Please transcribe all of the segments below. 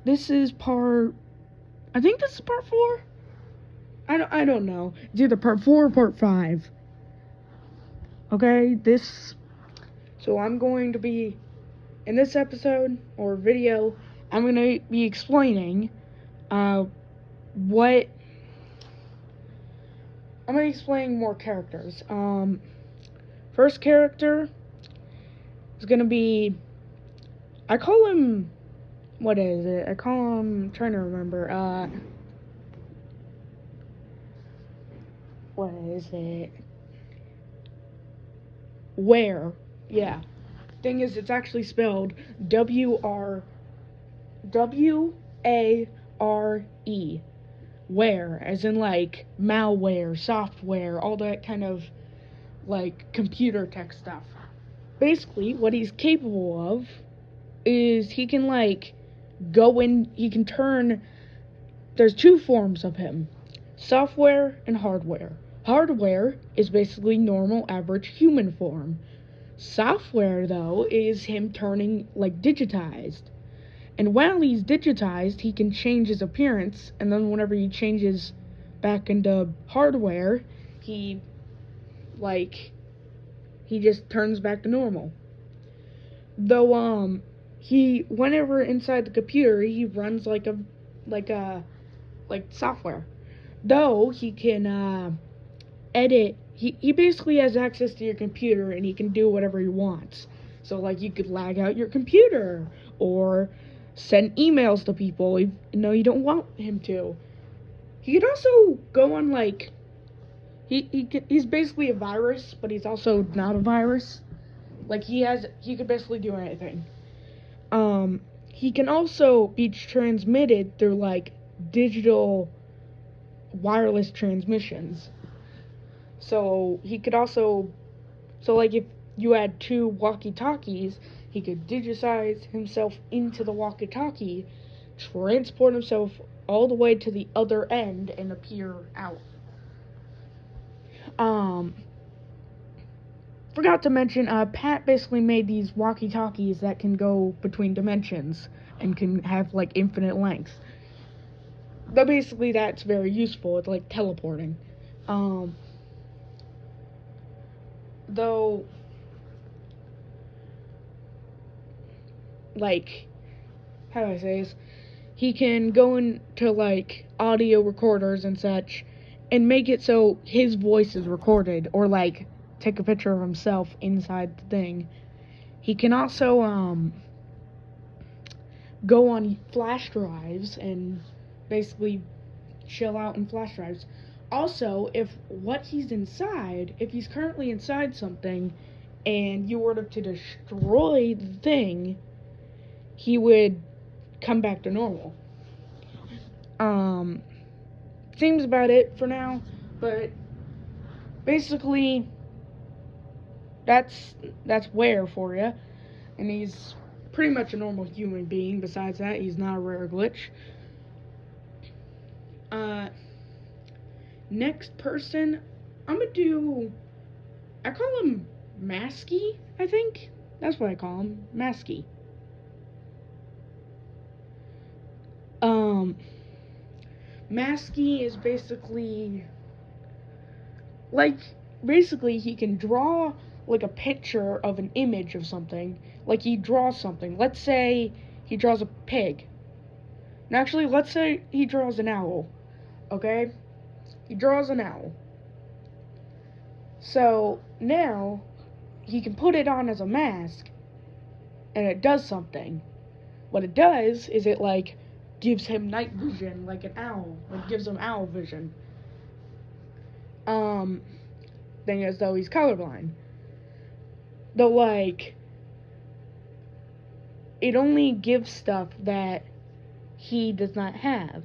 this is part. I think this is part 4. I don't know. It's either part 4 or part 5. Okay, this. So I'm going to be in this episode or video. I'm going to be explaining what. I'm going to explain more characters. First character is going to be. I call him. What is it? I call him. I'm trying to remember. What is it? Ware. Yeah. Thing is, it's actually spelled W-A-R-E. Ware, as in like malware, software, all that kind of like computer tech stuff. Basically, what he's capable of is he can like he can turn. There's 2 forms of him: software and hardware. Hardware is basically normal, average human form. Software, though, is him turning, like, digitized. And while he's digitized, he can change his appearance, and then whenever he changes back into hardware, he just turns back to normal. Though, whenever inside the computer, he runs like software. Though, he can, edit. He basically has access to your computer and he can do whatever he wants. So like you could lag out your computer or send emails to people you you don't want him to. He could also go on like he's basically a virus, but he's also not a virus. Like he could basically do anything. He can also be transmitted through like digital wireless transmissions. So he could also, like if you had 2 walkie-talkies, he could digitize himself into the walkie-talkie, transport himself all the way to the other end, and appear out. Forgot to mention, Pat basically made these walkie-talkies that can go between dimensions and can have like infinite length. But basically that's very useful. It's like teleporting. Though, like, how do I say this? He can go into, like, audio recorders and such and make it so his voice is recorded, or, like, take a picture of himself inside the thing. He can also, go on flash drives and basically chill out in flash drives. Also, if he's currently inside something, and you were to destroy the thing, he would come back to normal. Seems about it for now, but basically, that's Ware for you, and he's pretty much a normal human being. Besides that, he's not a rare glitch. Next person, I call him Masky, I think. That's what I call him, Masky. Masky is basically he can draw like a picture of an image of something. Like he draws something. Let's say he draws a pig. And actually, let's say he draws an owl. Okay? He draws an owl. So now he can put it on as a mask and it does something. What it does is it like gives him night vision like an owl. It gives him owl vision. Thing as though he's colorblind. Though like it only gives stuff that he does not have.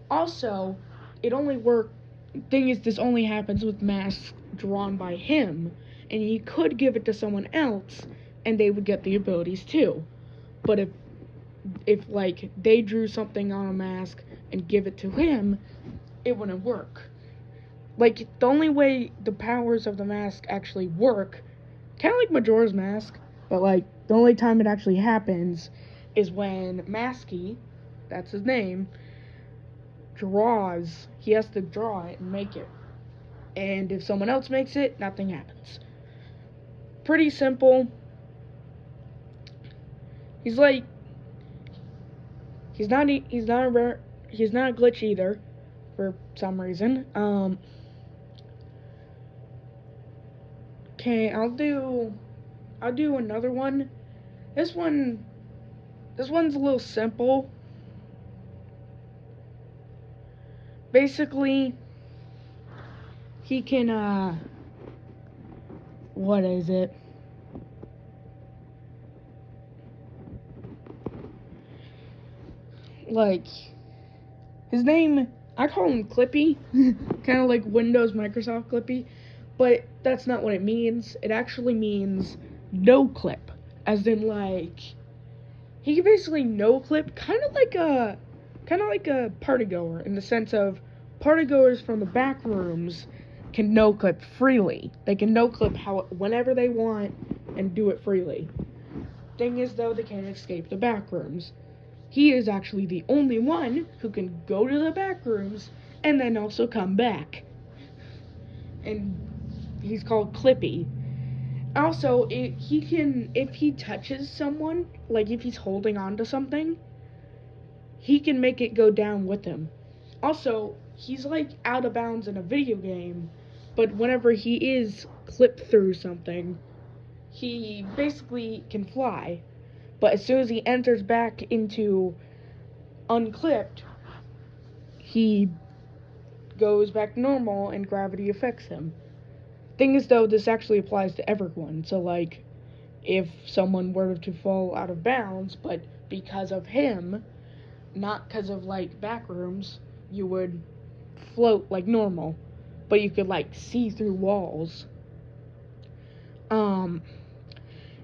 Also, this only happens with masks drawn by him, and he could give it to someone else and they would get the abilities too. But if like they drew something on a mask and give it to him, it wouldn't work. Like the only way the powers of the mask actually work, kind of like Majora's Mask, but like the only time it actually happens is when Masky that's his name, draws. He has to draw it and make it. And if someone else makes it, nothing happens. Pretty simple. He's like, he's not a glitch either, for some reason. Okay, I'll do another one. This one's a little simple. Basically, he can, what is it? Like, his name, I call him Clipy, kind of like Windows Microsoft Clipy, but that's not what it means. It actually means no clip, as in like, he can basically no clip, kind of like a party goer, in the sense of party goers from the back rooms can no clip freely. They can no clip whenever they want and do it freely. Thing is though, they can't escape the back rooms. He is actually the only one who can go to the back rooms and then also come back. And he's called Clippy. Also, if he touches someone, like if he's holding on to something, he can make it go down with him. Also, he's like out of bounds in a video game, but whenever he is clipped through something, he basically can fly. But as soon as he enters back into unclipped, he goes back to normal and gravity affects him. Thing is though, this actually applies to everyone. So like, if someone were to fall out of bounds, but because of him, not because of like back rooms, you would float like normal, but you could like see through walls.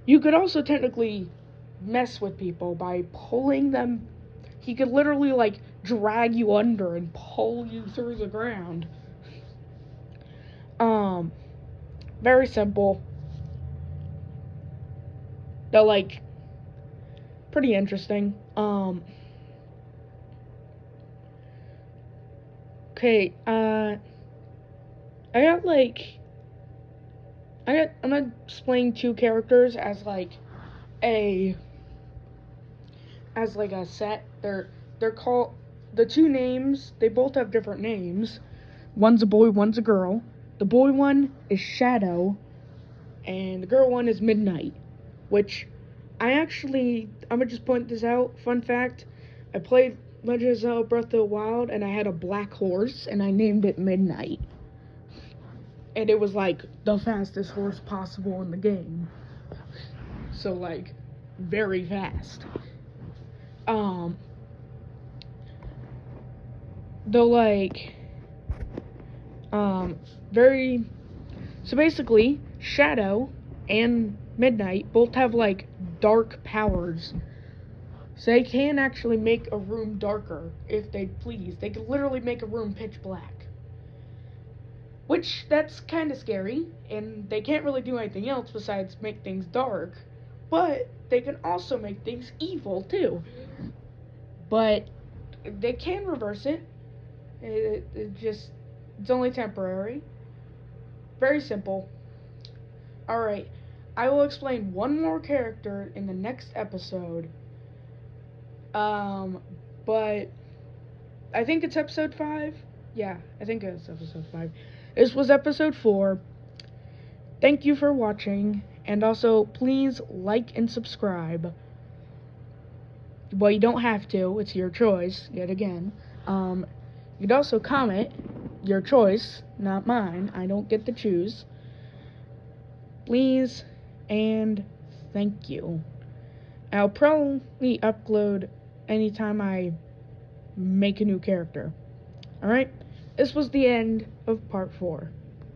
You could also technically mess with people by pulling them. He could literally like drag you under and pull you through the ground. Very simple. They're like pretty interesting. Okay, I'm gonna explain two characters as like a set. They're called, the two names, they both have different names. One's a boy, one's a girl. The boy one is Shadow, and the girl one is Midnight. Which I'm gonna just point this out. Fun fact: I played Legend of Zelda Breath of the Wild, and I had a black horse, and I named it Midnight. And it was like the fastest horse possible in the game. So like, very fast. Though like, very, so basically, Shadow and Midnight both have like dark powers. So they can actually make a room darker if they please. They can literally make a room pitch black. Which, that's kind of scary, and they can't really do anything else besides make things dark. But they can also make things evil, too. But they can reverse it. It's only temporary. Very simple. Alright, I will explain one more character in the next episode. But I think it's episode 5. Yeah, I think it's episode 5. This was episode 4. Thank you for watching, and also please like and subscribe. Well, you don't have to, it's your choice, yet again. You'd also comment, your choice, not mine. I don't get to choose. Please, and thank you. I'll probably upload anytime I make a new character. Alright? This was the end of part 4.